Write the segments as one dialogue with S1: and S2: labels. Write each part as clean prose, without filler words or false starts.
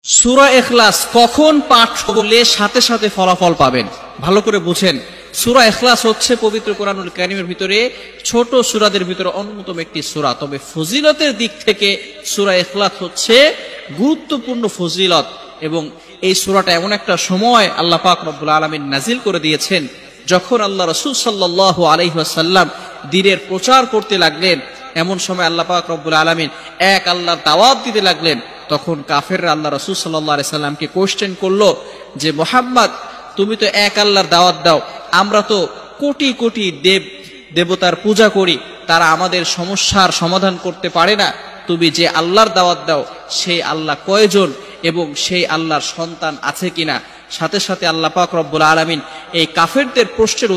S1: সূরা ইখলাস কখন পাঠ করলে সাথে সাথে ফলাফল পাবেন? ভালো করে বুঝেন। সূরা ইখলাস হচ্ছে পবিত্র কোরআনুল কারীমের ভিতরে ছোট সূরাদের ভিতরে অন্যতম একটি সূরা। তবে ফজিলতের দিক থেকে সূরা ইখলাস হচ্ছে গুরুত্বপূর্ণ ফজিলত, এবং এই সূরাটা এমন একটা সময় আল্লাহ পাক রব্বুল আলামিন নাজিল করে দিয়েছেন যখন আল্লাহ রাসূল সাল্লাল্লাহু আলাইহি ওয়াসাল্লাম দ্বীনের প্রচার করতে লাগলেন। এমন সময় আল্লাহ পাক রব্বুল আলামিন এক আল্লাহর দাওয়াত দিতে লাগলেন। তখন কাফেররা আল্লাহ রাসূল সাল্লাল্লাহু আলাইহি সাল্লামকে কোশ্চেন করলো যে, মুহাম্মদ, তুমি তো এক আল্লাহর দাওয়াত দাও, আমরা তো কোটি কোটি দেবতার পূজা করি, তারা আমাদের সমস্যার সমাধান করতে পারে না। তুমি যে আল্লাহর দাওয়াত দাও সেই আল্লাহ কয়জন এবং সেই আল্লাহর সন্তান আছে কিনা? সাথে সাথে আল্লাহ পাক রব্বুল আলামিন এই কাফেরদের প্রশ্নের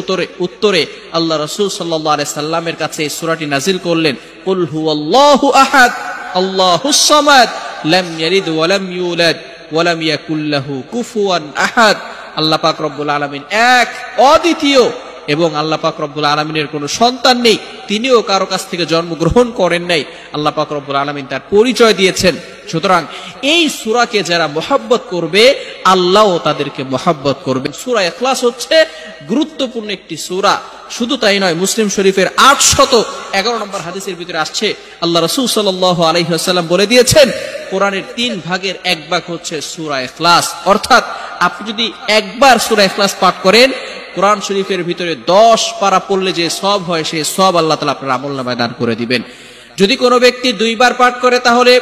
S1: উত্তরে আল্লাহ রাসূল সাল্লাল্লাহু আলাইহি সাল্লামের কাছে এই সূরাটি নাজিল করলেন। কুল হুয়াল্লাহু আহাদ আল্লাহুস সামাদ লাম ইয়ালিদ ওয়া লাম ইউলাদ ওয়া লাম ইয়াকুল লাহু কুফুয়ান আহাদ। আল্লাহ পাক রব্বুল আলামিন এক, অদ্বিতীয়, এবং আল্লাহ পাক রব্বুল আলামিনের কোনো সন্তান নেই, তিনিও কারো কাছ থেকে জন্মগ্রহণ করেন নাই। আল্লাহ পাক রব্বুল আলামিন তার পরিচয় দিয়েছেন। সুতরাং এই সূরাকে যারা মহব্বত করবে, আল্লাহও তাদেরকে মহব্বত করবে। সূরা ইখলাস হচ্ছে গুরুত্বপূর্ণ একটি সূরা। শুধু তাই নয়, মুসলিম শরীফের 811 নম্বর হাদিসের ভিতরে আসছে, আল্লাহ রাসূল সাল্লাল্লাহু আলাইহি ওয়াসাল্লাম বলে দিয়েছেন, কোরআনের 3 ভাগের 1 ভাগ হচ্ছে সূরা ইখলাস। অর্থাৎ আপনি যদি একবার সূরা ইখলাস পাঠ করেন, কোরআন শরীফের ভিতরে 10 পারা পড়লে যে সওয়াব হয়, সেই সওয়াব আল্লাহ তাআলা আপনার আমলনামায় দান করে দিবেন। যদি কোনো ব্যক্তি 2 বার পাঠ করে, তাহলে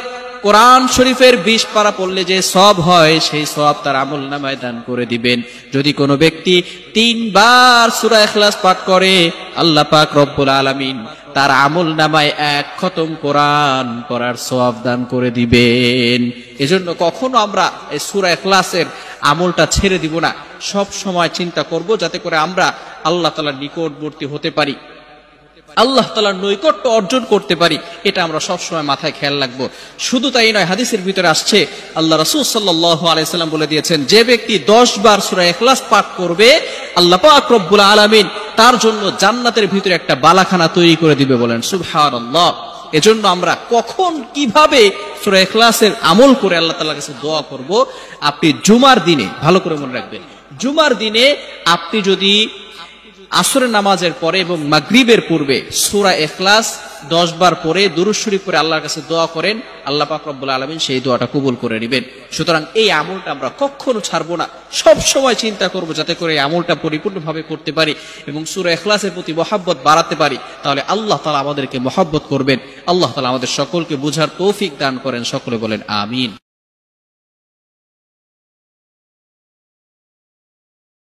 S1: কোরআন শরীফের 20 পারা পড়লে যে সওয়াব হয়, সেই সওয়াব তার আমলনামায় দান করে দিবেন। যদি কোনো ব্যক্তি 3 বার সূরা ইখলাস পাঠ করে, আল্লাহ পাক রব্বুল আলামিন তার আমলনামায় 1 খতম কোরআন পড়ার সওয়াব দান করে দিবেন। এজন্য কখনো আমরা এই সূরা ইখলাসের আমলটা ছেড়ে দিব না। সব সময় চিন্তা করব যাতে করে আমরা আল্লাহ তাআলার নিকটবর্তী হতে পারি, আল্লাহ তাআলার নৈকট্য অর্জন করতে পারি। এটা আমরা সব সময় মাথায় খেয়াল রাখবো। শুধু তাই নয়, হাদিসের ভিতরে আসছে, আল্লাহ রাসূল সাল্লাল্লাহু আলাইহি সাল্লাম বলে দিয়েছেন, যে ব্যক্তি 10 বার সূরা ইখলাস পাঠ করবে, আল্লাহ পাক রব্বুল আলামিন তার জন্য জান্নাতের ভিতরে একটা বালাখানা তৈরি করে দিবে। বলেন সুবহানাল্লাহ। এজন্য আমরা কখন কিভাবে সূরা ইখলাসের আমল করে আল্লাহ তাআলার কাছে দোয়া করব? আপনি জুমার দিনে, ভালো করে মনে রাখবেন, জুমার দিনে আপনি যদি আসরের নামাজের পরে এবং মাগরিবের পূর্বে সূরা ইখলাস 10 বার পড়ে দুরূদ শরীফ পড়ে আল্লাহর কাছে দোয়া করেন, আল্লাহ পাক রব্বুল আলামিন সেই দোয়াটা কবুল করে নেবেন। সুতরাং এই আমলটা আমরা কখনো ছাড়বো না। সব সময় চিন্তা করব যাতে করে এই আমলটা পরিপূর্ণভাবে করতে পারি এবং সূরা ইখলাসের প্রতি মহব্বত বাড়াতে পারি। তাহলে আল্লাহ তাআলা আমাদেরকে মহব্বত করবেন। আল্লাহ তাআলা আমাদের সকলকে বুঝার তৌফিক দান করেন। সকলে বলেন আমিন।